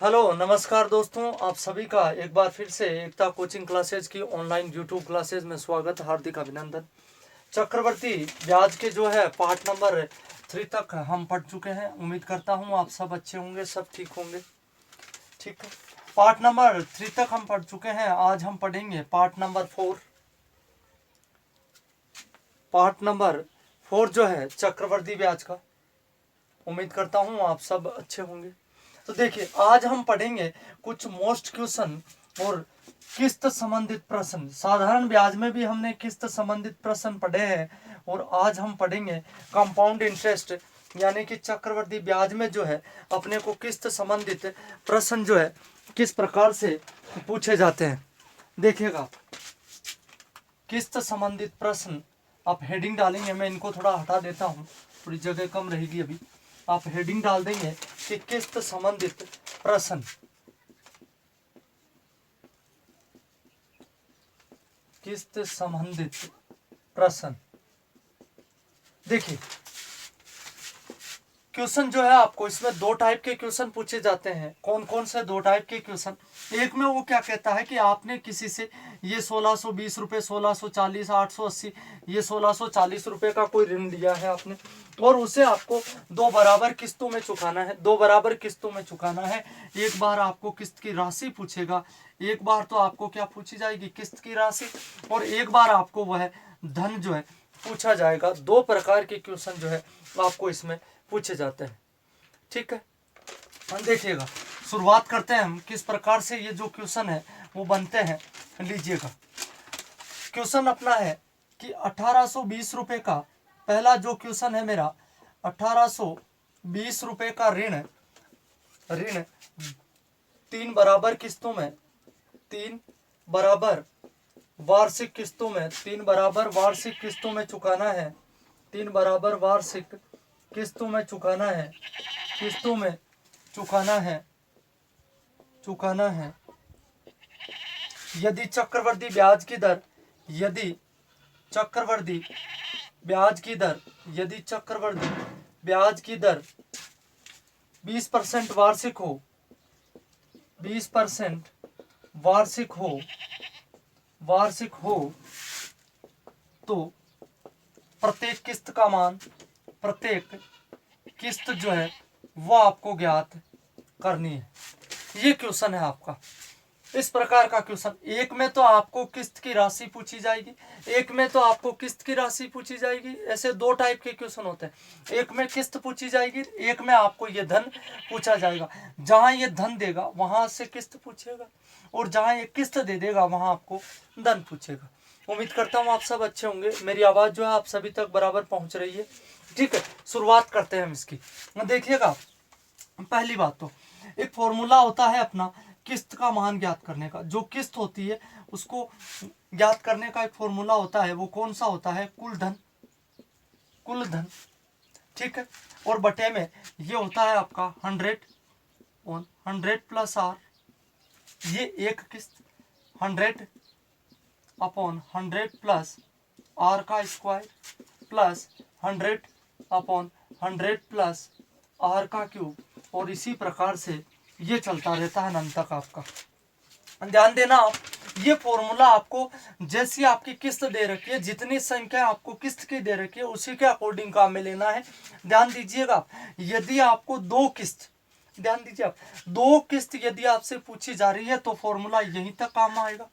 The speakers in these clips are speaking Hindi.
हेलो नमस्कार दोस्तों, आप सभी का एक बार फिर से एकता कोचिंग क्लासेज की ऑनलाइन यूट्यूब क्लासेज में स्वागत, हार्दिक अभिनंदन। चक्रवर्ती ब्याज के जो है पार्ट नंबर 3 तक हम पढ़ चुके हैं। उम्मीद करता हूँ आप सब अच्छे होंगे, सब ठीक होंगे। ठीक है, पार्ट नंबर 3 तक हम पढ़ चुके हैं। आज हम पढ़ेंगे पार्ट नंबर 4। पार्ट नंबर 4 जो है चक्रवर्ती ब्याज का। उम्मीद करता हूँ आप सब अच्छे होंगे। तो देखिए, आज हम पढ़ेंगे कुछ मोस्ट क्वेश्चन और किस्त संबंधित प्रश्न। साधारण ब्याज में भी हमने किस्त संबंधित प्रश्न पढ़े हैं, और आज हम पढ़ेंगे कंपाउंड इंटरेस्ट यानी कि चक्रवृद्धि ब्याज में जो है अपने को किस्त संबंधित प्रश्न जो है किस प्रकार से पूछे जाते हैं। देखिएगा, किस्त संबंधित प्रश्न आप हेडिंग डालेंगे। मैं इनको थोड़ा हटा देता हूँ, थोड़ी जगह कम रहेगी अभी। आप हेडिंग डाल देंगे कि किस्त संबंधित प्रश्न, किस्त संबंधित प्रश्न। देखिए, क्वेश्चन जो है आपको इसमें दो टाइप के क्वेश्चन पूछे जाते हैं। कौन कौन से दो टाइप के क्वेश्चन? एक में वो क्या कहता है कि आपने किसी से ये 1620 रुपये, 1640, 880, ये 1640 रुपये का कोई ऋण लिया है आपने, और उसे आपको दो बराबर किस्तों में चुकाना है। दो बराबर किस्तों में चुकाना है। एक बार आपको किस्त की राशि पूछेगा, एक बार तो आपको क्या पूछी जाएगी, किस्त की राशि, और एक बार आपको वह धन जो है पूछा जाएगा। दो प्रकार के क्वेश्चन जो है आपको इसमें पूछे जाते हैं। ठीक है, देखिएगा, शुरुआत करते हैं हम किस प्रकार से ये जो क्वेश्चन है वो बनते हैं। लीजिएगा, क्वेश्चन अपना है कि 1820 रुपये का, पहला जो क्वेश्चन है मेरा, 1820 रुपये का ऋण ऋण 3 बराबर किस्तों में, 3 बराबर वार्षिक किस्तों में, 3 बराबर वार्षिक किस्तों में चुकाना है। 3 बराबर वार्षिक किस्तों में चुकाना है, किस्तों में चुकाना है, चुकाना है। यदि चक्रवृद्धि ब्याज की दर, यदि चक्रवृद्धि ब्याज की दर, यदि चक्रवृद्धि ब्याज की दर 20% वार्षिक हो, 20% वार्षिक हो, वार्षिक हो, तो प्रत्येक किस्त का मान, प्रत्येक किस्त जो है वो आपको ज्ञात करनी है। ये क्वेश्चन है आपका, इस प्रकार का क्वेश्चन। एक में तो आपको किस्त की राशि पूछी जाएगी, एक में तो आपको किस्त की राशि पूछी जाएगी। ऐसे दो टाइप के क्वेश्चन होते हैं। एक में किस्त पूछी जाएगी, एक में आपको ये धन पूछा जाएगा। जहां ये धन देगा वहां से किस्त पूछेगा, और जहां ये किस्त दे देगा वहां आपको धन पूछेगा। उम्मीद करता हूँ आप सब अच्छे होंगे। मेरी आवाज जो है आप सभी तक बराबर पहुंच रही है। ठीक है, शुरुआत करते हैं हम इसकी। देखिएगा, पहली बात तो एक फॉर्मूला होता है अपना किस्त का मान ज्ञात करने का। जो किस्त होती है उसको ज्ञात करने का एक फॉर्मूला होता है। वो कौन सा होता है? कुल धन, कुल धन। ठीक है, और बटे में ये होता है आपका 100 प्लस आर। ये एक किस्त 100 अपॉन 100 प्लस आर का square plus 100 upon 100 plus R का क्यूब, और इसी प्रकार से ये चलता रहता है अनंत तक आपका। ध्यान देना आप, ये फॉर्मूला आपको जैसी आपकी किस्त दे रखी है, जितनी संख्या आपको किस्त की दे रखी है उसी के अकॉर्डिंग काम में लेना है। ध्यान दीजिएगा, यदि आपको दो किस्त, ध्यान दीजिए आप, दो किस्त यदि आपसे पूछी जा रही है तो फॉर्मूला यहीं तक काम आएगा,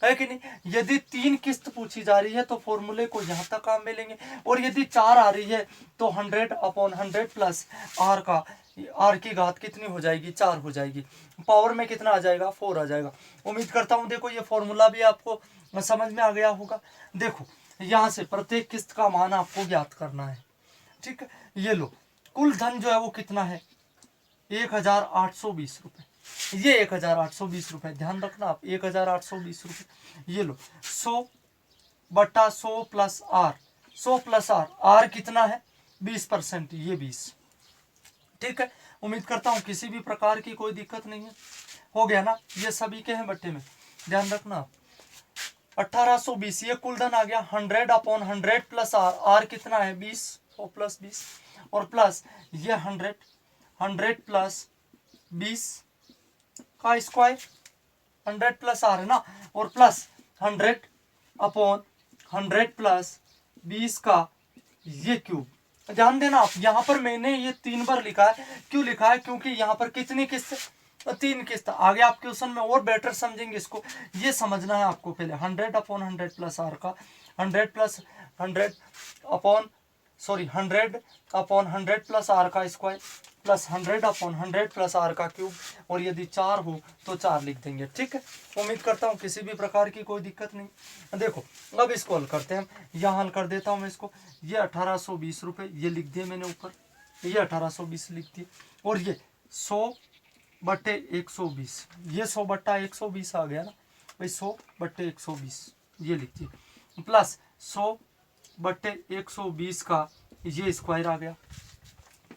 है कि नहीं। यदि 3 किस्त पूछी जा रही है तो फॉर्मूले को यहाँ तक काम में लेंगे, और यदि 4 आ रही है तो 100 अपॉन 100 प्लस आर का, आर की घात कितनी हो जाएगी? 4 हो जाएगी। पावर में कितना आ जाएगा? 4 आ जाएगा। उम्मीद करता हूँ देखो ये फॉर्मूला भी आपको समझ में आ गया होगा। देखो, यहाँ से प्रत्येक किस्त का मान आपको ज्ञात करना है। ठीक है, ये लो, कुल धन जो है वो कितना है? 1820 रुपये। ये 1820 रुपये, ध्यान रखना आप, 1820 रुपये। ये लो, 100/100 plus R, 100 plus R, R कितना है? 20%, ये 20। ठीक है, उम्मीद करता हूँ किसी भी प्रकार की कोई दिक्कत नहीं है। हो गया ना, ये सभी के हैं बट्टे में, ध्यान रखना आप। 1820 ये कुल धन आ गया। 100 अपॉन 100 प्लस आर, आर कितना है? 20, 100 प्लस 20, और प्लस ये 100 प्लस 20 का स्क्वायर, 100 प्लस आर है ना, और प्लस 100 अपॉन 100 प्लस 20 का ये क्यूब। ध्यान देना आप, यहाँ पर मैंने ये 3 बार लिखा है। क्यों लिखा है? क्योंकि यहाँ पर कितनी किस्त? 3 किस्त। आगे आप क्वेश्चन में और बेटर समझेंगे इसको। ये समझना है आपको पहले 100 अपॉन 100 प्लस आर का 100 plus 100 upon 100 upon 100 plus R का square plus 100 upon 100 plus R का क्यूब, और यदि 4 हो तो 4 लिख देंगे। ठीक है, उम्मीद करता हूँ किसी भी प्रकार की कोई दिक्कत नहीं। देखो अब इसको हल करते हैं। यहाँ हल कर देता हूँ मैं इसको। ये 1820 रुपये ये लिख दिए मैंने ऊपर, ये 1820 लिख दिए, और ये 100/120, ये 100/120 आ गया ना भाई, 100/120 ये लिख दिए, प्लस 100/120 का ये स्क्वायर आ गया,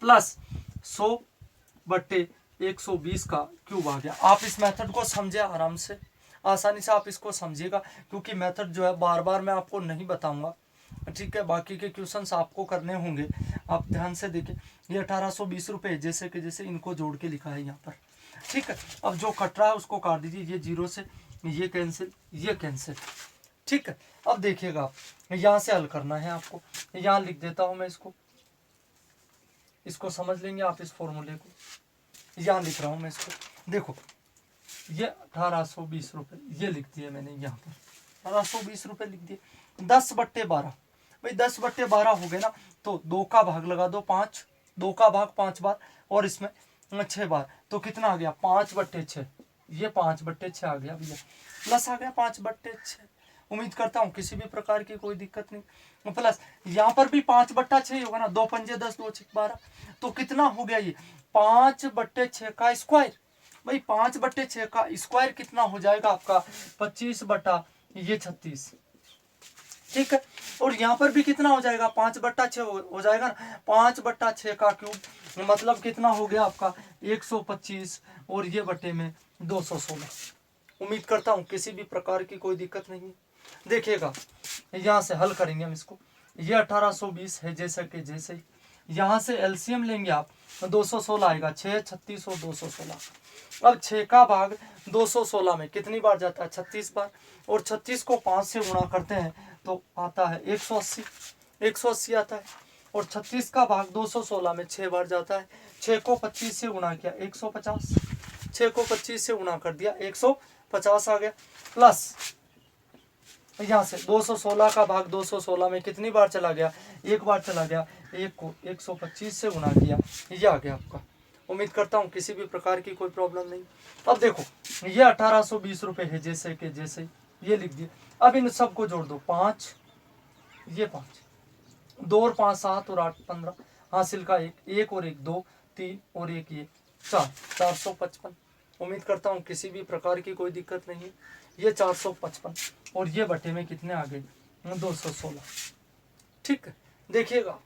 प्लस 100/120 का क्यूब आ गया। आप इस मेथड को समझे आराम से, आसानी से आप इसको समझिएगा, क्योंकि मेथड जो है बार बार मैं आपको नहीं बताऊंगा। ठीक है, बाकी के क्वेश्चंस आपको करने होंगे, आप ध्यान से देखिए। ये 1820 रुपये जैसे कि जैसे इनको जोड़ के लिखा है यहाँ पर। ठीक है, अब जो कट रहा है उसको काट दीजिए, ये 0 से ये कैंसिल, ये कैंसिल। ठीक है, अब देखिएगा आप, यहाँ से हल करना है आपको। यहाँ लिख देता हूँ मैं इसको समझ लेंगे आप इस फॉर्मूले को। यहाँ लिख रहा हूँ मैं इसको। देखो ये 1820 रुपये ये लिख दिए मैंने यहाँ पर, 1820 रुपये लिख दिए। 10/12 भाई, 10/12 हो गए ना, तो 2 का भाग लगा दो 5, 2 का भाग 5 बार, और इसमें 6 बार, तो कितना आ गया? 5/6। ये 5/6 आ गया भैया, प्लस आ गया 5/6। उम्मीद करता हूँ किसी भी प्रकार की कोई दिक्कत नहीं। प्लस यहाँ पर भी 5/6 होगा ना, 2 पंजे 10, 2 6 12, तो कितना हो गया? ये 5/6 का स्क्वायर। भाई 5/6 का स्क्वायर कितना हो जाएगा आपका? 25/36। ठीक है, और यहाँ पर भी कितना हो जाएगा? 5/6 हो जाएगा ना। 5/6 का क्यूब मतलब कितना हो गया आपका? 125, और ये बटे में 216। उम्मीद करता हूँ किसी भी प्रकार की कोई दिक्कत नहीं है। देखिएगा यहाँ से हल करेंगे हम इसको। ये 1820 है जैसे कि जैसे ही, यहाँ से एलसीएम लेंगे आप, 216 आएगा, 6, 36 और 216। अब 6 का भाग 216 में कितनी बार जाता है? 36 बार, और 36 को 5 से गुणा करते हैं तो आता है 180, 180 आता है, और 36 का भाग 216 में 6 बार जाता है। 6 को 25 से गुणा किया 150, 6 को 25 से गुणा कर दिया 150 आ गया, प्लस यहाँ से 216 का भाग 216 में कितनी बार चला गया? 1 बार चला गया, 1 को 125 से गुणा किया, ये आ गया आपका। उम्मीद करता हूँ किसी भी प्रकार की कोई प्रॉब्लम नहीं। अब देखो ये 1820 रुपये है जैसे कि जैसे ये लिख दिए। अब इन सबको जोड़ दो, 5, ये 5, 2 और 5 7 और 8 15, हासिल का 1, 1 और 1 2 3 और 1 ये 4, 455। उम्मीद करता हूँ किसी भी प्रकार की कोई दिक्कत नहीं है। ये 455, और ये बटे में कितने आ गए? 216। ठीक है, देखिएगा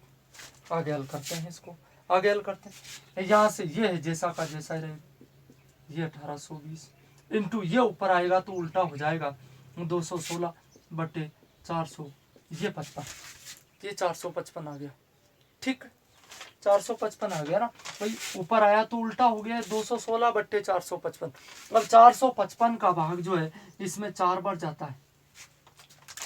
आगे हल करते हैं इसको, आगे हल करते हैं। यहाँ से ये है जैसा का जैसा ही रहेगा, ये 1820 इंटू ये ऊपर आएगा तो उल्टा हो जाएगा, 216/400, ये 55, ये 455 आ गया। ठीक है, 455 आ गया ना भाई, ऊपर आया तो उल्टा हो गया, 216/455। अब 455 का भाग जो है इसमें 4 बार जाता है,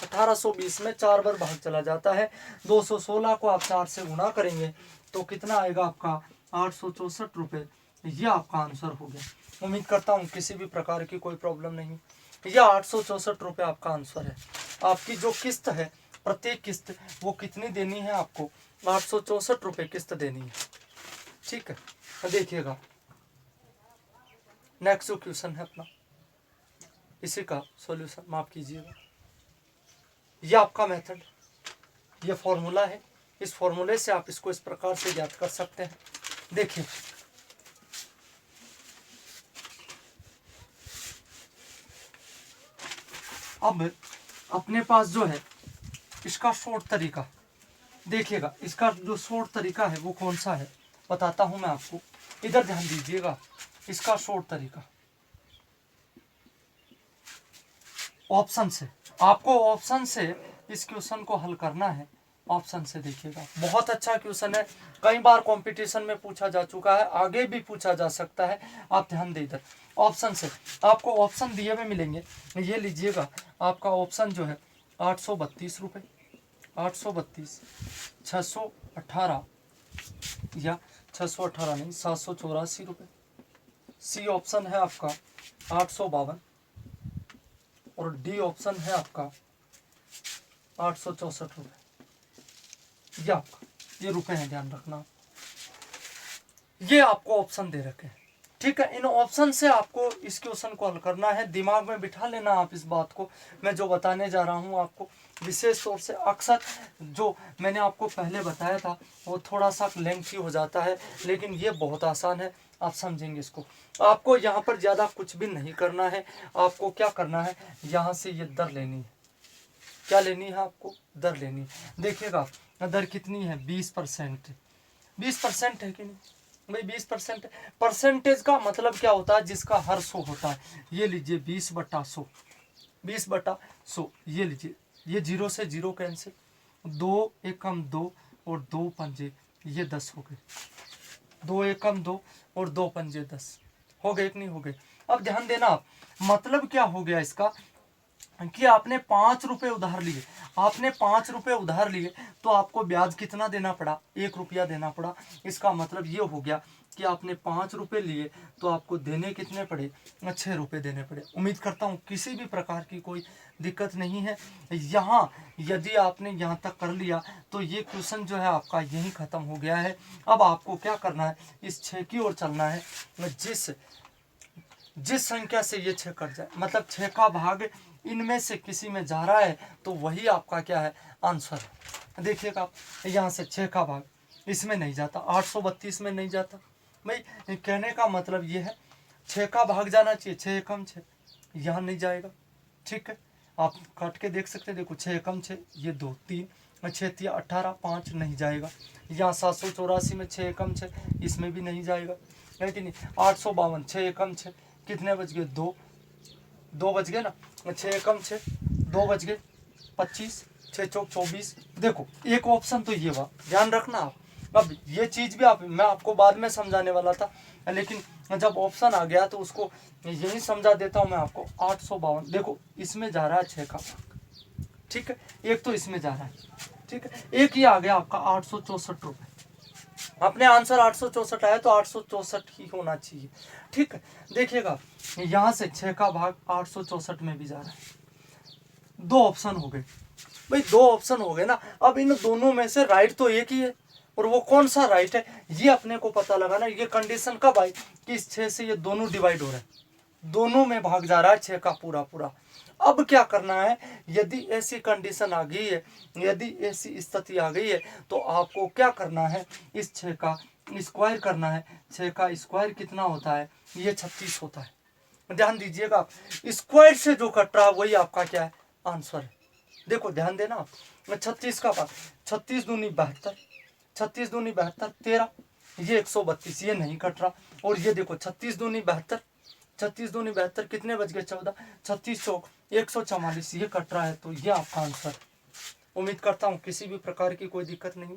1820 में 4 बार भाग चला जाता है। 216 को आप 4 से गुणा करेंगे तो कितना आएगा आपका? 864 रुपये। ये आपका आंसर हो गया। उम्मीद करता हूँ किसी भी प्रकार की कोई प्रॉब्लम नहीं। यह 864 रुपये आपका आंसर है। आपकी जो किस्त है, प्रत्येक किस्त वो कितनी देनी है आपको? 864 रुपये किस्त देनी है। ठीक है, देखिएगा नेक्स्ट जो क्वेश्चन है अपना, इसी का सॉल्यूशन माफ कीजिएगा। ये आपका मेथड, ये फॉर्मूला है। इस फॉर्मूले से आप इसको इस प्रकार से ज्ञात कर सकते हैं। देखिए अब अपने पास जो है इसका शॉर्ट तरीका, देखिएगा इसका जो शॉर्ट तरीका है वो कौन सा है बताता हूं मैं आपको, इधर ध्यान दीजिएगा। इसका शॉर्ट तरीका ऑप्शन से, आपको ऑप्शन से इस क्वेश्चन को हल करना है। ऑप्शन से देखिएगा, बहुत अच्छा क्वेश्चन है, कई बार कंपटीशन में पूछा जा चुका है, आगे भी पूछा जा सकता है। आप ध्यान दे इधर। ऑप्शन से आपको ऑप्शन दिए हुए मिलेंगे, ये लीजिएगा आपका ऑप्शन जो है 832 रुपये, 832, 618 या 618 नहीं 784 रुपये। सी ऑप्शन है आपका 852 और डी ऑप्शन है आपका 864 रुपये। ये आपका ये रुपए हैं, ध्यान रखना। ये आपको ऑप्शन दे रखे हैं, ठीक है। इन ऑप्शन से आपको इस क्वेश्चन को हल करना है, दिमाग में बिठा लेना आप इस बात को। मैं जो बताने जा रहा हूँ आपको विशेष तौर से, अक्सर जो मैंने आपको पहले बताया था वो थोड़ा सा लेंथी हो जाता है, लेकिन ये बहुत आसान है, आप समझेंगे इसको। आपको यहाँ पर ज़्यादा कुछ भी नहीं करना है। आपको क्या करना है, यहाँ से ये दर लेनी है। क्या लेनी है आपको? दर लेनी है। देखिएगा दर कितनी है, 20%। 20% है कि नहीं भाई? 20%। परसेंटेज का मतलब क्या होता है? जिसका हर 100 होता है। ये लीजिए 20/100, 20/100। ये लीजिए, ये 0 से 0 कैंसिल, 2 एकम 2 और 2 पंजे, ये 10 हो गए। 2 एकम 2 और 2 पंजे 10 हो गए कि नहीं हो गए? अब ध्यान देना आप, मतलब क्या हो गया इसका कि आपने 5 रुपए उधार लिए। आपने 5 रुपए उधार लिए तो आपको ब्याज कितना देना पड़ा? 1 रुपया देना पड़ा। इसका मतलब ये हो गया कि आपने 5 रुपए लिए तो आपको देने कितने पड़े? 6 रुपए देने पड़े। उम्मीद करता हूँ किसी भी प्रकार की कोई दिक्कत नहीं है। यहाँ यदि आपने यहाँ तक कर लिया तो ये क्वेश्चन जो है आपका यहीं ख़त्म हो गया है। अब आपको क्या करना है, इस 6 की ओर चलना है। जिस संख्या से ये 6 कट जाए, मतलब 6 का भाग इनमें से किसी में जा रहा है तो वही आपका क्या है, आंसर है। देखिएगा आप, यहाँ से 6 का भाग इसमें नहीं जाता, 832 में नहीं जाता। भाई कहने का मतलब ये है 6 का भाग जाना चाहिए, 6 एकम 6 यहाँ नहीं जाएगा, ठीक है। आप काट के देख सकते हैं, देखो 6 एकम 6, ये 2 3, 6 3 18, 5 नहीं जाएगा। यहाँ 784 में 6 एकम 6, इसमें भी नहीं जाएगा, है कि नहीं। 852, 6 एकम 6, कितने बच गए? 2 बच गए ना, 6 एकम 6, 2 बच गए 25, 6 चौक 24। देखो एक ऑप्शन तो ये हुआ, ध्यान रखना आप। अब ये चीज़ भी मैं आपको बाद में समझाने वाला था, लेकिन जब ऑप्शन आ गया तो उसको यही समझा देता हूँ मैं आपको। 852, देखो इसमें जा रहा है 6 का भाग, ठीक है। एक तो इसमें जा रहा है, ठीक है। एक ही आ गया आपका 864 रुपये। अपने आंसर 864 आया तो 864 ही होना चाहिए, ठीक है। देखिएगा यहाँ से 6 का भाग 864 में भी जा रहा है। 2 ऑप्शन हो गए भाई, 2 ऑप्शन हो गए ना। अब इन दोनों में से राइट तो एक ही है, और वो कौन सा राइट है ये अपने को पता लगाना। ये कंडीशन कब आई कि इस 6 से ये दोनों डिवाइड हो रहे हैं, दोनों में भाग जा रहा है 6 का पूरा पूरा। अब क्या करना है, यदि ऐसी कंडीशन आ गई है, यदि ऐसी स्थिति आ गई है तो आपको क्या करना है, इस 6 का स्क्वायर करना है। 6 का स्क्वायर कितना होता है? ये 36 होता है। ध्यान दीजिएगा आप, स्क्वायर से जो कट रहा है वही आपका क्या है, आंसर है। देखो ध्यान देना आप, 36 का भाग 36 दूनी 72, 36 दूनी 72 13, ये 132, ये नहीं कट रहा। और ये देखो 36 दूनी 72, 36 दूनी 72, कितने बच गए? 14, 36 चौक 144, ये कट रहा है, तो ये आपका आंसर। उम्मीद करता हूँ किसी भी प्रकार की कोई दिक्कत नहीं।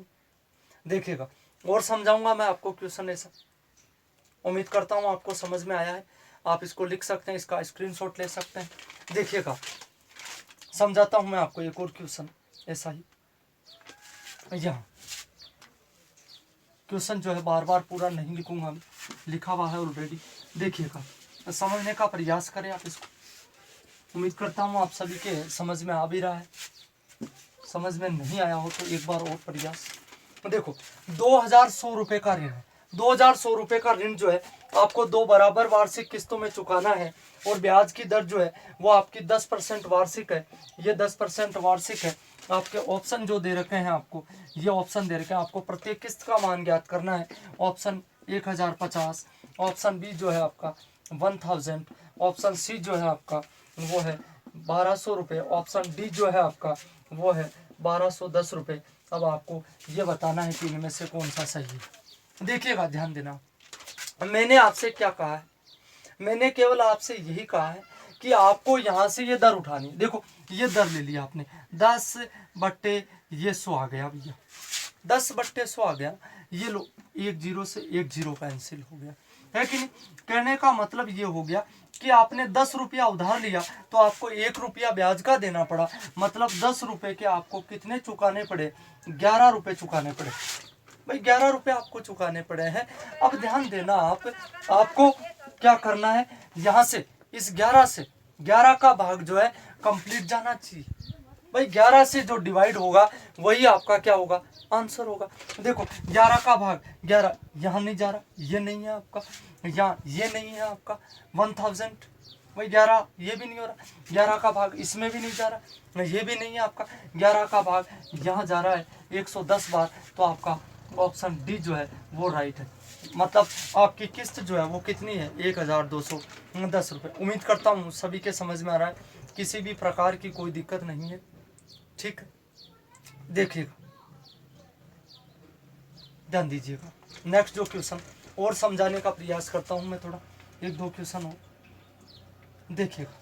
देखिएगा और समझाऊंगा मैं आपको क्वेश्चन ऐसा। उम्मीद करता हूँ आपको समझ में आया है। आप इसको लिख सकते हैं, इसका स्क्रीनशॉट ले सकते हैं। देखिएगा समझाता हूँ मैं आपको एक और क्वेश्चन ऐसा ही। यहाँ क्वेश्चन जो है बार बार पूरा नहीं लिखूंगा, लिखा हुआ है ऑलरेडी। देखिएगा समझने का प्रयास करें आप इसको। उम्मीद करता हूँ आप सभी के समझ में आ भी रहा है। समझ में नहीं आया हो तो एक बार और प्रयास। देखो 2100 रुपये का ऋण है। 2100 रुपये का ऋण जो है आपको 2 बराबर वार्षिक किस्तों में चुकाना है, और ब्याज की दर जो है वो आपकी 10% वार्षिक है। ये 10% वार्षिक है। आपके ऑप्शन जो दे रखे हैं आपको, ये ऑप्शन दे रखे हैं आपको प्रत्येक किस्त का मान ज्ञात करना है। ऑप्शन 1050, ऑप्शन बी जो है आपका 1000, ऑप्शन सी जो है आपका वो है 1200 रुपये, ऑप्शन डी जो है आपका वो है 1210 रुपये। अब आपको ये बताना है कि इनमें से कौन सा सही है। देखिएगा ध्यान देना, मैंने आपसे क्या कहा है, मैंने केवल आपसे यही कहा है कि आपको यहाँ से ये दर उठानी है। देखो ये दर ले लिया आपने, 10/100 आ गया भैया, 10/100 आ गया। ये लो, 1 0 से 1 0 कैंसिल हो गया। है कि नहीं। कहने का मतलब ये हो गया कि आपने 10 रुपया उधार लिया तो आपको 1 रुपया ब्याज का देना पड़ा, मतलब 10 रुपए के आपको कितने चुकाने पड़े, 11 रुपए चुकाने पड़े। भाई 11 रुपए आपको चुकाने पड़े हैं। अब ध्यान देना, आपको क्या करना है, यहाँ से इस 11 से 11 का भाग जो है कंप्लीट जाना चाहिए। भाई 11 से जो डिवाइड होगा वही आपका क्या होगा, आंसर होगा। देखो 11 का भाग 11 यहाँ नहीं जा रहा, ये नहीं है आपका, यहाँ ये नहीं है आपका 1000, भाई 11 ये भी नहीं हो रहा, 11 का भाग इसमें भी नहीं जा रहा, ये भी नहीं है आपका, 11 का भाग यहाँ जा रहा है 110 बार, तो आपका ऑप्शन डी जो है वो राइट है। मतलब आपकी किस्त जो है वो कितनी है, 1210 रुपये। उम्मीद करता हूँ सभी के समझ में आ रहा है, किसी भी प्रकार की कोई दिक्कत नहीं है, ठीक है। देखिएगा, ध्यान दीजिएगा। नेक्स्ट जो क्वेश्चन और समझाने का प्रयास करता हूँ मैं, थोड़ा 1-2 क्वेश्चन और देखिएगा।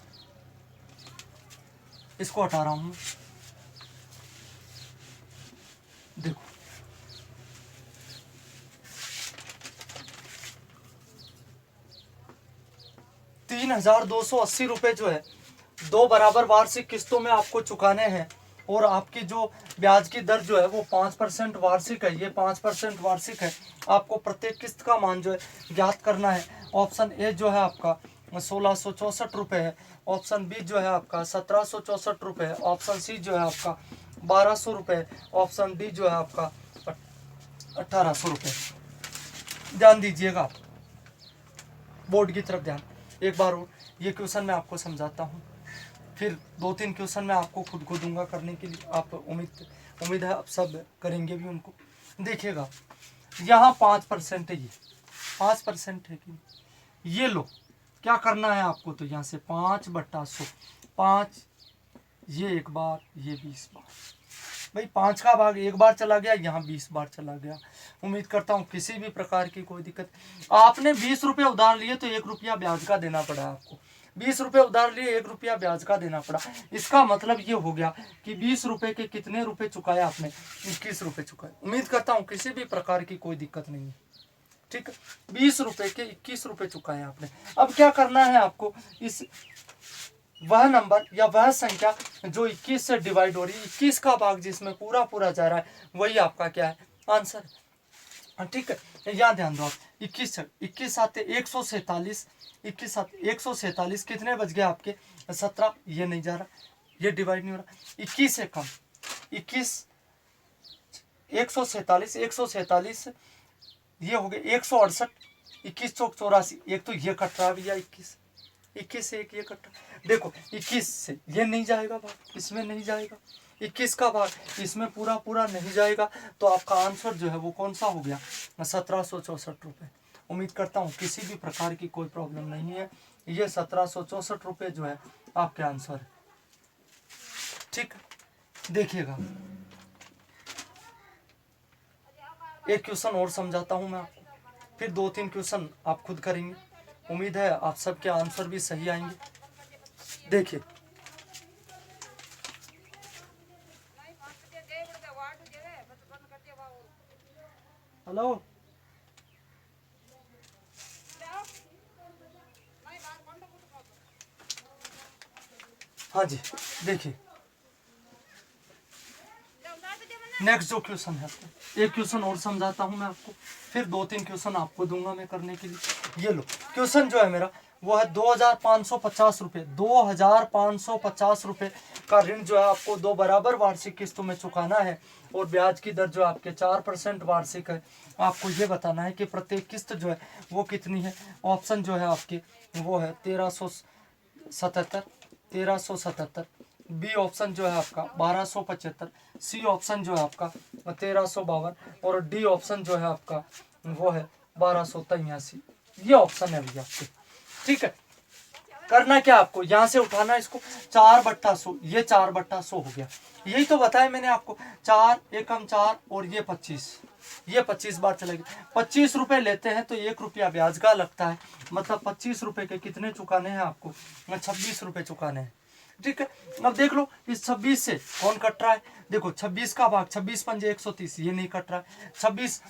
इसको हटा रहा हूँ, देखो 3280 रुपये जो है 2 बराबर वार्षिक किस्तों में आपको चुकाने हैं, और आपकी जो ब्याज की दर जो है वो 5% वार्षिक है, ये 5% वार्षिक है। आपको प्रत्येक किस्त का मान जो है ज्ञात करना है। ऑप्शन ए जो है आपका 1664 रुपये है, ऑप्शन बी जो है आपका 1764 रुपये है, ऑप्शन सी जो है आपका 1200 रुपये, ऑप्शन डी जो है आपका 1800 रुपये। ध्यान दीजिएगा, बोर्ड की तरफ ध्यान। एक बार और ये क्वेश्चन मैं आपको समझाता हूँ, फिर 2-3 क्वेश्चन मैं आपको खुद को दूंगा करने के लिए। आप उम्मीद है आप सब करेंगे भी उनको। देखिएगा यहाँ 5% है, ये 5% है कि ये लो, क्या करना है आपको, तो यहाँ से 5/100, 5 ये एक बार, ये 20 बार। भाई 5 का भाग एक बार चला गया, यहाँ 20 बार चला गया। उम्मीद करता हूँ किसी भी प्रकार की कोई दिक्कत। आपने 20 रुपये उधार लिए तो 1 रुपया ब्याज का देना पड़ा आपको, 20 रुपये उधार लिए 1 रुपया ब्याज का देना पड़ा। इसका मतलब ये हो गया कि 20 रुपये के कितने रुपए चुकाए आपने, 21 रुपये चुकाए। उम्मीद करता हूँ किसी भी प्रकार की कोई दिक्कत नहीं है, ठीक है। 20 रुपये के 21 रुपये चुकाए आपने। अब क्या करना है आपको, इस वह नंबर या वह संख्या जो 21 से डिवाइड हो रही है, 21 का भाग जिसमें पूरा पूरा जा रहा है, वही आपका क्या है, आंसर है, ठीक है। यहाँ ध्यान दो आप, 21 आते 147, 21 आते 147, कितने बच गए आपके 17, ये नहीं जा रहा, ये डिवाइड नहीं हो रहा। 21 से कम 21, 147 ये हो गए 168, 21 चौक 84, एक तो ये कट रहा है भैया, 21 से एक ये कट रहा। देखो 21 से ये नहीं जाएगा भाग, इसमें नहीं जाएगा, 21 का भाग इसमें पूरा पूरा नहीं जाएगा, तो आपका आंसर जो है वो कौन सा हो गया, 1764 रुपये। उम्मीद करता हूँ किसी भी प्रकार की कोई प्रॉब्लम नहीं है, ये 1764 रुपये जो है आपके आंसर है, ठीक। देखिएगा एक क्वेश्चन और समझाता हूँ मैं आपको, फिर 2-3 क्वेश्चन आप खुद करेंगे। उम्मीद है आप सबके आंसर भी सही आएंगे। देखिए हेलो, हाँ जी, देखिए नेक्स्ट जो क्वेश्चन है, एक क्वेश्चन और समझाता हूं मैं आपको, फिर 2-3 क्वेश्चन आपको दूंगा मैं करने के लिए। ये लो क्वेश्चन जो है मेरा वो है 2550 रुपये, 2550 रुपये का ऋण जो है आपको 2 बराबर वार्षिक किस्तों में चुकाना है, और ब्याज की दर जो आपके 4% वार्षिक है। आपको ये बताना है कि प्रत्येक किस्त जो है वो कितनी है। ऑप्शन जो है आपके वो है 1377, बी ऑप्शन जो है आपका 1275, सी ऑप्शन जो है आपका 1352, और डी ऑप्शन जो है आपका वो है 1283। ये ऑप्शन है भैया आपके, ठीक है। करना क्या आपको, यहाँ से उठाना इसको 4/100, ये 4/100 हो गया। यही तो बताया मैंने आपको, 4 एकम 4 और ये 25, ये 25 बार चलेगी। 25 रुपए लेते हैं तो 1 रुपया ब्याज का लगता है, मतलब 25 रुपए के कितने चुकाने हैं आपको, 26 रुपए चुकाने हैं, ठीक है। अब देख लो इस 26 से कौन कट रहा है, देखो 26 का भाग 26 पंजे 130, ये नहीं कट रहा है। 26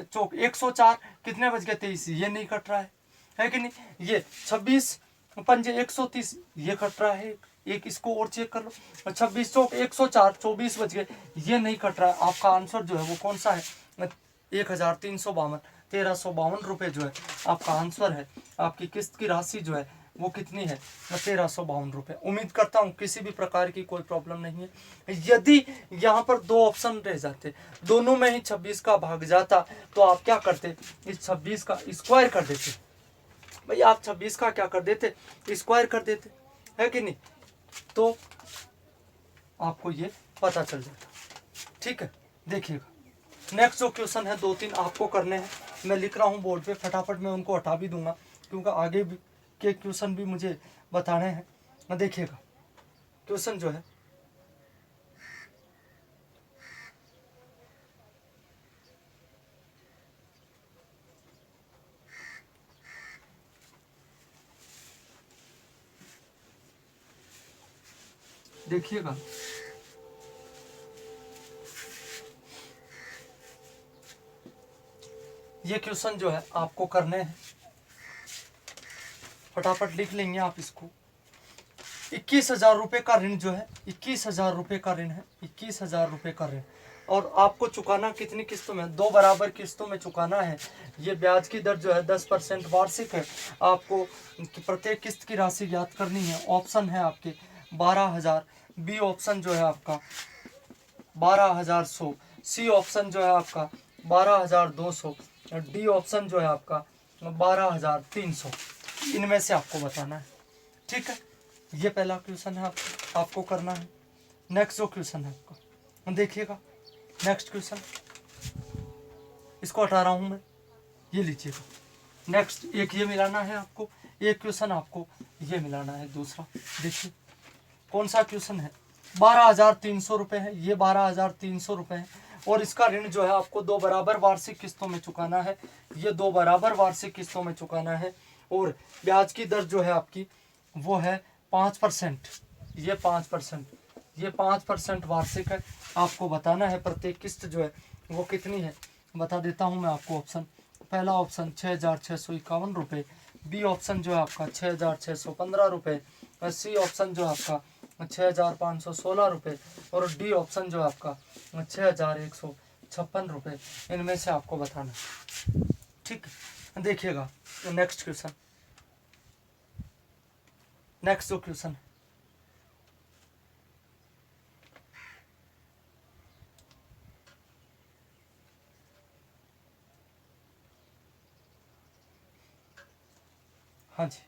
चौक 104, कितने बच गए 23, ये नहीं कट रहा है। है कि नहीं। ये 26 पंजे 130 ये कट रहा है, एक इसको और चेक कर लो, 26 चौक 104, 24 बच गए, ये नहीं कट रहा है। आपका आंसर जो है वो कौन सा है, 1352, 1352 रुपये जो है आपका आंसर है। आपकी किस्त की राशि जो है वो कितनी है, 1352 रुपये। उम्मीद करता हूँ किसी भी प्रकार की कोई प्रॉब्लम नहीं है। यदि यहाँ पर दो ऑप्शन रह जाते, दोनों में ही 26 का भाग जाता, तो आप क्या करते, इस 26 का स्क्वायर कर देते। भाई आप 26 का क्या कर देते, स्क्वायर कर देते, है कि नहीं, तो आपको ये पता चल जाता। ठीक है, देखिएगा नेक्स्ट जो क्वेश्चन है 2-3 आपको करने हैं, मैं लिख रहा हूँ बोर्ड पे, फटाफट मैं उनको हटा भी दूंगा क्योंकि आगे भी के क्वेश्चन भी मुझे बताने हैं। देखिएगा क्वेश्चन जो है, देखिएगा ये क्वेश्चन जो है आपको करने हैं, फटाफट लिख लेंगे आप इसको। 21,000 रुपये का ऋण जो है, 21,000 रुपये का ऋण है, 21,000 रुपये का ऋण, और आपको चुकाना कितनी किस्तों में, 2 बराबर किस्तों में चुकाना है। ये ब्याज की दर जो है 10% वार्षिक है। आपको प्रत्येक किस्त की राशि ज्ञात करनी है। ऑप्शन है आपके 12,000, बी ऑप्शन जो है आपका 12,100, सी ऑप्शन जो है आपका 12,200, डी ऑप्शन जो है आपका 12,300। इनमें से आपको बताना है। ठीक है, ये पहला क्वेश्चन है आपको करना है। नेक्स्ट जो क्वेश्चन है आपका, देखिएगा नेक्स्ट क्वेश्चन, इसको हटा रहा हूं मैं, ये लीजिएगा। नेक्स्ट एक ये मिलाना है आपको, एक क्वेश्चन आपको ये मिलाना है दूसरा। देखिए कौन सा क्वेश्चन है, 12,300 रुपये है, ये 12,300 रुपये है, और इसका ऋण जो है आपको 2 बराबर वार्षिक किस्तों में चुकाना है। ये 2 बराबर वार्षिक किस्तों में चुकाना है, और ब्याज की दर जो है आपकी वो है 5%, ये 5%, ये 5% वार्षिक है। आपको बताना है प्रत्येक किस्त जो है वो कितनी है। बता देता हूँ मैं आपको ऑप्शन। पहला ऑप्शन 6,651 रुपये, बी ऑप्शन जो है आपका 6,615 रुपये, और सी ऑप्शन जो है आपका 6,516 रुपये, और डी ऑप्शन जो है आपका 6,156 रुपये। इनमें से आपको बताना है। ठीक है, देखिएगा नेक्स्ट क्वेश्चन, नेक्स्ट जो क्वेश्चन, हाँ जी,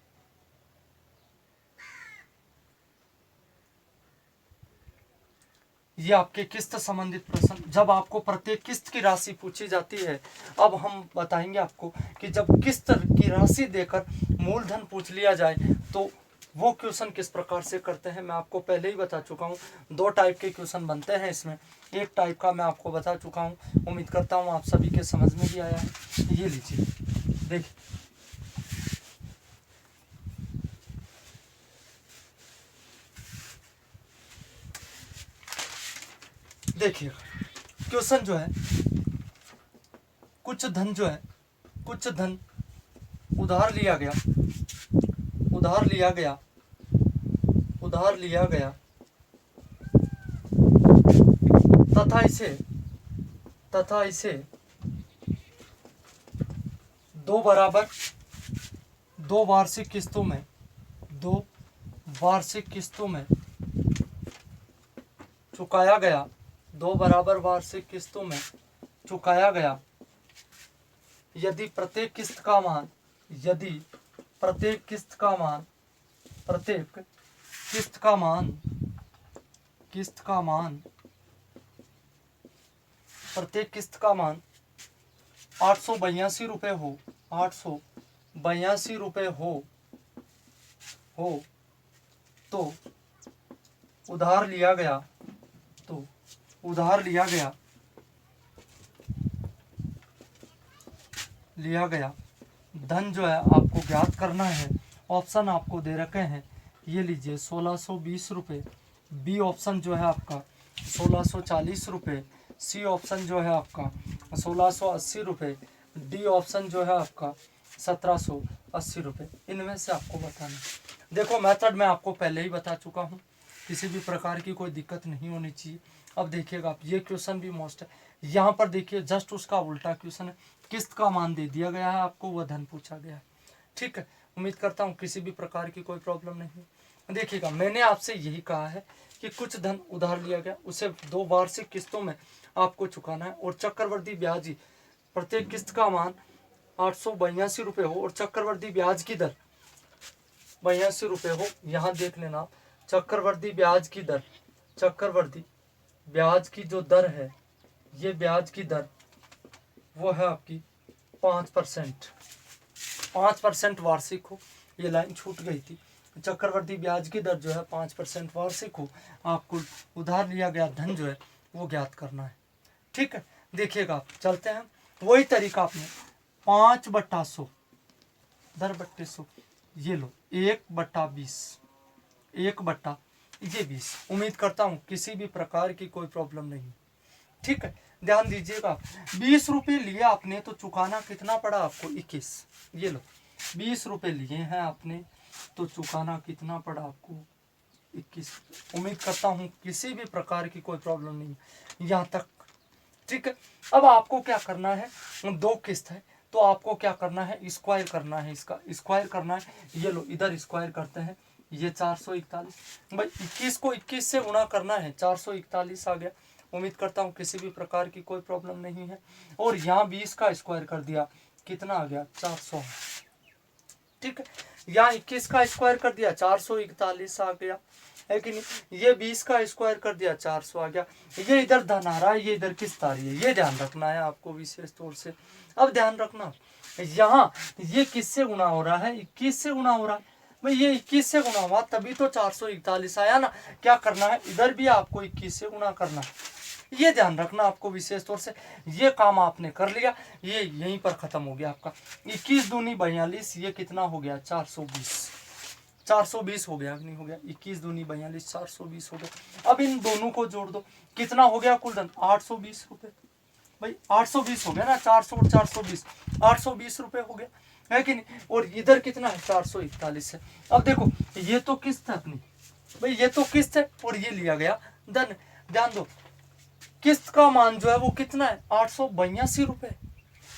ये आपके किस्त संबंधित प्रश्न। जब आपको प्रत्येक किस्त की राशि पूछी जाती है, अब हम बताएंगे आपको कि जब किस्त की राशि देकर मूलधन पूछ लिया जाए तो वो क्वेश्चन किस प्रकार से करते हैं। मैं आपको पहले ही बता चुका हूँ, 2 टाइप के क्वेश्चन बनते हैं इसमें। एक टाइप का मैं आपको बता चुका हूँ, उम्मीद करता हूँ आप सभी के समझ में भी आया है। ये लीजिए, देखिए देखिए क्वेश्चन जो है, कुछ धन जो है, कुछ धन उधार लिया गया, उधार लिया गया, उधार लिया गया, तथा इसे 2 बराबर 2 वार्षिक किस्तों में, 2 वार्षिक किस्तों में चुकाया गया, 2 बराबर वार्षिक किस्तों में चुकाया गया। यदि प्रत्येक किस्त का मान, यदि प्रत्येक किस्त का मान, प्रत्येक किस्त का मान, किस्त का मान, प्रत्येक किस्त का मान 882 रुपये हो, 882 रुपये हो तो उधार लिया गया, तो उधार लिया गया धन जो है आपको ज्ञात करना है। ऑप्शन आपको दे रखे हैं, ये लीजिए 1620 रुपये, बी ऑप्शन जो है आपका 1640 रुपये, सी ऑप्शन जो है आपका 1680 रुपये, डी ऑप्शन जो है आपका 80 रुपये, इनमें से आपको बताना है। देखो मेथड मैं आपको पहले ही बता चुका हूँ, किसी भी प्रकार की कोई दिक्कत नहीं होनी चाहिए। अब देखिएगा आप, ये क्वेश्चन भी मोस्ट है, यहाँ पर देखिए जस्ट उसका उल्टा क्वेश्चन है, किस्त का मान दे दिया गया है आपको, वह धन पूछा गया है। ठीक है, उम्मीद करता हूँ किसी भी प्रकार की कोई प्रॉब्लम नहीं है। देखिएगा मैंने आपसे यही कहा है कि कुछ धन उधार लिया गया, उसे 2 वार्षिक किस्तों में आपको चुकाना है, और चक्रवर्ती ब्याज प्रत्येक किस्त का मान 882 रुपये हो और चक्रवर्ती ब्याज की दर 82 रुपये हो। यहाँ देख लेना आप, चक्रवर्ती ब्याज की दर, चक्रवर्ती ब्याज की जो दर है, ये ब्याज की दर वो है आपकी 5%, 5% वार्षिक हो। ये लाइन छूट गई थी, चक्रवर्ती ब्याज की दर जो है 5% वार्षिक हो, आपको उधार लिया गया धन जो है वो ज्ञात करना है। ठीक है, देखिएगा आप, चलते हैं वही तरीका आपने 5/100 10/100, ये लो 1/20, 1/20। उम्मीद करता हूँ किसी भी प्रकार की कोई प्रॉब्लम नहीं। ठीक है, ध्यान दीजिएगा, 20 रुपये लिए आपने तो चुकाना कितना पड़ा आपको? 21। ये लो 20 रुपये लिए हैं आपने तो चुकाना कितना पड़ा आपको? 21। उम्मीद करता हूँ किसी भी प्रकार की कोई प्रॉब्लम नहीं यहाँ तक। ठीक है, अब आपको क्या करना है, 2 किस्त है तो आपको क्या करना है, स्क्वायर करना है, इसका स्क्वायर करना है। ये लो इधर स्क्वायर करते हैं, ये 441 भाई, 21 को 21 से गुणा करना है, 441 आ गया। उम्मीद करता हूँ किसी भी प्रकार की कोई प्रॉब्लम नहीं है। और यहाँ 20 का स्क्वायर कर दिया, कितना आ गया? 400। ठीक है, यहाँ 21 का स्क्वायर कर दिया, 441 आ गया, है कि नहीं? ये 20 का स्क्वायर कर दिया, 400 आ गया। ये इधर धन आ रहा है, ये इधर किस्त आ रही है, ये ध्यान रखना है आपको विशेष तौर से। अब ध्यान रखना, यहाँ ये किससे गुणा हो रहा है? 21 से गुणा हो रहा है भाई, ये 21 से गुणा हुआ तभी तो 441 आया ना। क्या करना है, इधर भी आपको 21 से गुणा करना है, ये ध्यान रखना आपको विशेष तौर से। ये काम आपने कर लिया, ये यहीं पर खत्म हो गया आपका। 21 दूनी 42, ये कितना हो गया? 420। 420 हो गया, नहीं हो गया? 21 दूनी 42, 420 हो गया। अब इन दोनों को जोड़ दो, कितना हो गया कुल धन? 820 रुपये भाई, 820 हो गया ना, 400 और 420, 820 रुपये हो गया, है कि नहीं? और इधर कितना है? 441 है। अब देखो ये तो किस्त है अपनी भाई, ये तो किस्त है और ये लिया गया धन। ध्यान दो, किस्त का मान जो है वो कितना है? 882 रुपये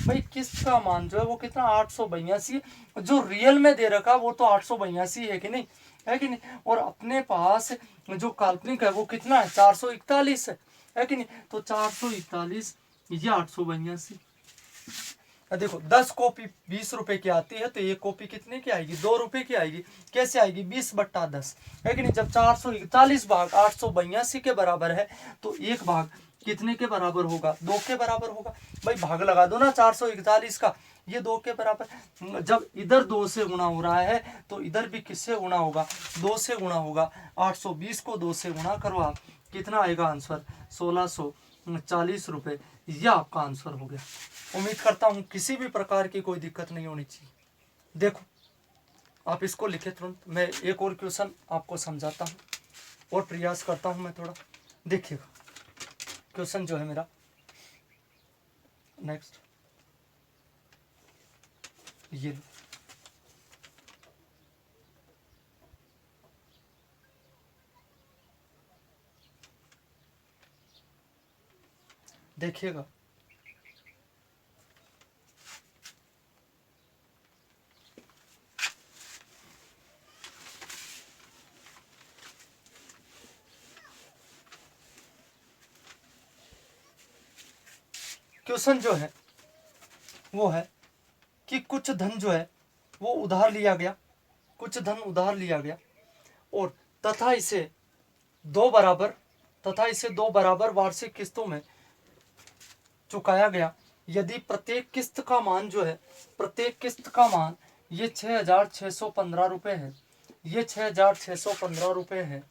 भाई, किस्त का मान जो है वो कितना? 882। जो रियल में दे रखा वो तो 882 है कि नहीं, है कि नहीं? और अपने पास जो काल्पनिक है वो कितना है? 441 है कि नहीं? तो 441 ये 882। देखो 10 कॉपी 20 रुपए की आती है तो एक कॉपी कितने की आएगी? 2 रुपए की आएगी। कैसे आएगी? 20/10, है कि नहीं? जब 441 भाग 882 के बराबर है तो एक भाग कितने के बराबर होगा? 2 के बराबर होगा भाई। भाग लगा दो ना 441 का, ये 2 के बराबर। जब इधर 2 से गुणा हो रहा है तो इधर भी किससे गुणा होगा? 2 से गुणा होगा। 820 को 2 से गुणा करो आप, कितना आएगा आंसर? 1640 रुपये। यह आपका आंसर हो गया। उम्मीद करता हूँ किसी भी प्रकार की कोई दिक्कत नहीं होनी चाहिए। देखो आप इसको लिखे तुरंत, मैं एक और क्वेश्चन आपको समझाता हूँ और प्रयास करता हूँ मैं थोड़ा। देखिएगा क्वेश्चन जो है मेरा नेक्स्ट, ये देखिएगा, क्वेश्चन जो है वो है कि कुछ धन जो है वो उधार लिया गया, कुछ धन उधार लिया गया और तथा इसे दो बराबर वार्षिक किस्तों में चुकाया गया। यदि प्रत्येक किस्त का मान जो है, प्रत्येक किस्त का मान ये 6,615 रुपये है, ये 6,615 रुपये है।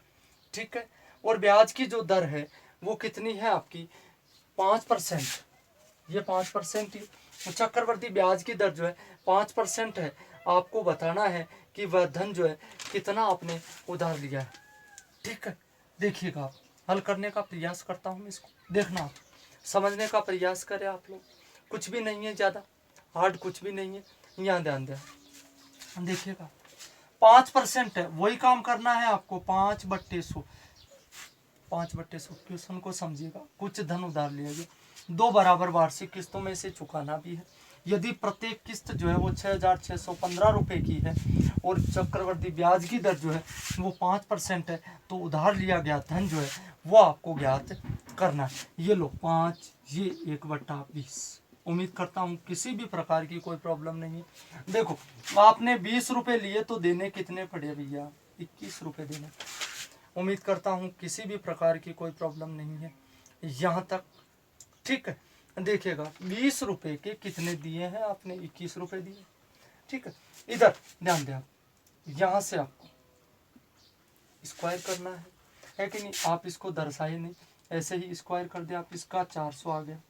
ठीक है, और ब्याज की जो दर है वो कितनी है आपकी? 5%। ये 5% ही, चक्रवर्ती ब्याज की दर जो है 5% है। आपको बताना है कि वह धन जो है कितना आपने उधार लिया है। ठीक है, देखिएगा आप, हल करने का प्रयास करता हूँ इसको, देखना आप, समझने का प्रयास करें आप लोग। कुछ भी नहीं है ज़्यादा हार्ड, कुछ भी नहीं है। यहाँ ध्यान दें, देखिएगा 5% है, वही काम करना है आपको 5/100। 5/100 क्वेश्चन को समझिएगा। कुछ धन उधार लिया गया, 2 बराबर वार्षिक किस्तों में से चुकाना भी है। यदि प्रत्येक किस्त जो है वो 6,615 रुपये की है और चक्रवर्ती ब्याज की दर जो है वो 5% है, तो उधार लिया गया धन जो है वो आपको ज्ञात करना है। ये लो 5, ये 1/20। उम्मीद करता हूँ किसी भी प्रकार की कोई प्रॉब्लम नहीं है। देखो आपने 20 रुपये लिए तो देने कितने पड़े भैया? 21 रुपये देने। उम्मीद करता हूँ किसी भी प्रकार की कोई प्रॉब्लम नहीं है यहाँ तक, ठीक है। देखिएगा 20 रुपये के कितने दिए हैं आपने? 21 रुपये दिए, ठीक है। इधर ध्यान दें आप, यहाँ से आपको स्क्वायर करना है कि नहीं? आप इसको दर्शाए नहीं, ऐसे ही स्क्वायर कर दे आप। इसका 400 आ गया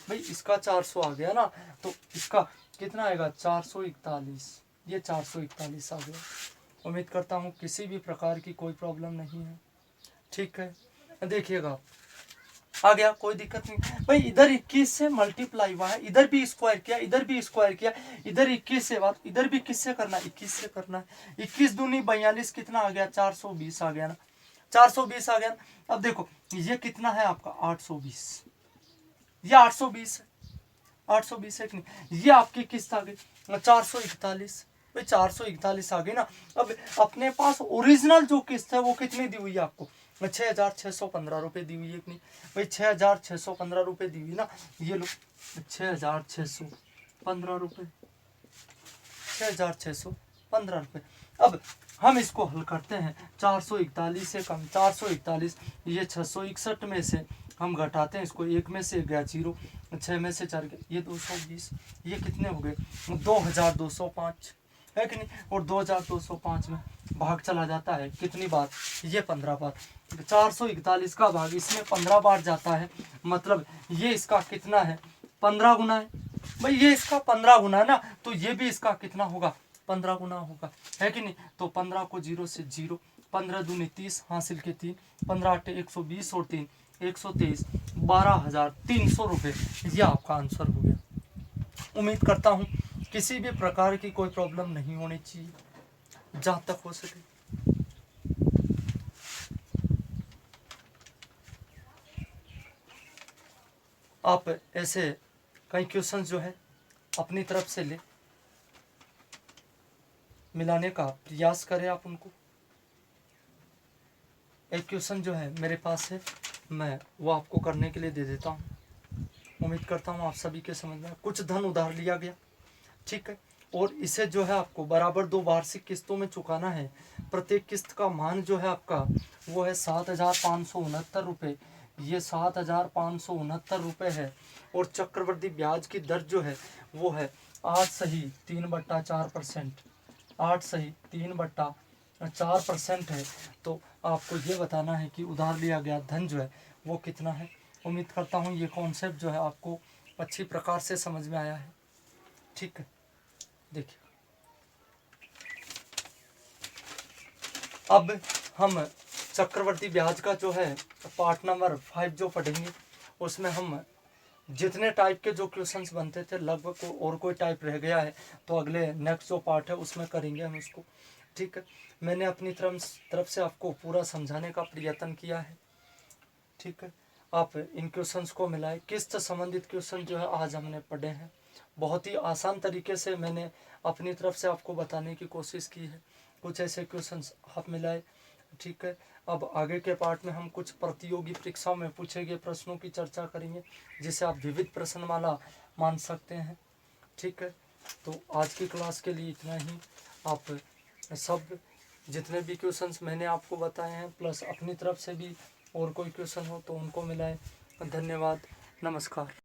भाई, इसका 400 आ गया ना, तो इसका कितना आएगा? 441। ये 441 आ गया। उम्मीद करता हूँ किसी भी प्रकार की कोई प्रॉब्लम नहीं है, ठीक है। देखिएगा आ गया, कोई दिक्कत नहीं भाई। इधर 21 से मल्टीप्लाई हुआ है, इधर भी स्क्वायर किया, इधर भी स्क्वायर किया, इधर 21 से बात, इधर भी किससे करना है? 21 से करना है। 21 दूनी 42, कितना आ गया? 420 आ गया ना, 420 आ गया ना। अब देखो ये कितना है आपका? 820। ये 820 है, 820 है कि नहीं? ये आपकी किस्त आ गई 441 भाई, 441 आ गई ना। अब अपने पास ओरिजिनल जो किस्त है वो कितनी दी हुई है आपको? 6,615 रुपये दी हुई है कि नहीं भाई? 6,615 रुपये दी हुई ना। ये लो 6,615 रुपये, 6,615 रुपये। अब हम इसको हल करते हैं। 441 से कम 441, ये 661 में से हम घटाते हैं इसको, 1 में से गया 0, 6 में से 4 गया, ये 220। ये कितने हो गए? 2,205 है कि नहीं? और 2,205 में भाग चला जाता है कितनी बार? ये 15 बार। 441 का भाग इसमें 15 बार जाता है, मतलब ये इसका कितना है? 15 गुना है भाई। ये इसका 15 गुना है ना, तो ये भी इसका कितना होगा? 15 गुना होगा, है कि नहीं? तो 15 को 0 से 0, 15 दूनी 30, हासिल के 3, 15 8 120 और 3 123, 12,300 रुपये। ये आपका आंसर हो गया। उम्मीद करता हूँ किसी भी प्रकार की कोई प्रॉब्लम नहीं होनी चाहिए जहाँ तक हो सके। आप ऐसे कई क्वेश्चन जो है अपनी तरफ से ले मिलाने का प्रयास करें आप उनको। एक क्वेश्चन जो है मेरे पास है, मैं वो आपको करने के लिए दे देता हूँ। उम्मीद करता हूँ आप सभी के समझ में। कुछ धन उधार लिया गया, ठीक है, और इसे जो है आपको बराबर 2 वार्षिक किस्तों में चुकाना है। प्रत्येक किस्त का मान जो है आपका वो है 7,569 रुपये। ये 7,569 रुपये है, और चक्रवृद्धि ब्याज की दर जो है वो है 8 सही 3/4%। 8 सही 3/4% है। तो आपको ये बताना है कि उधार लिया गया धन जो है वो कितना है। उम्मीद करता हूँ ये कॉन्सेप्ट जो है आपको अच्छी प्रकार से समझ में आया है, ठीक है। देखिए अब हम चक्रवर्ती ब्याज का जो है पार्ट नंबर 5 जो पढ़ेंगे, उसमें हम जितने टाइप के जो क्वेश्चंस बनते थे लगभग और कोई टाइप रह गया है तो अगले नेक्स्ट जो पार्ट है उसमें करेंगे हम उसको, ठीक है। मैंने अपनी तरफ से आपको पूरा समझाने का प्रयत्न किया है, ठीक है। आप इन क्वेश्चंस को मिलाएं। किस्त संबंधित क्वेश्चन जो है आज हमने पढ़े हैं, बहुत ही आसान तरीके से मैंने अपनी तरफ से आपको बताने की कोशिश की है। कुछ ऐसे क्वेश्चंस आप मिलाए, ठीक है। अब आगे के पार्ट में हम कुछ प्रतियोगी परीक्षाओं में पूछे गए प्रश्नों की चर्चा करेंगे, जिसे आप विविध प्रश्नमाला मान सकते हैं, ठीक है। तो आज की क्लास के लिए इतना ही। आप सब जितने भी क्वेश्चंस मैंने आपको बताए हैं प्लस अपनी तरफ से भी और कोई क्वेश्चन हो तो उनको मिलाएं। धन्यवाद, नमस्कार।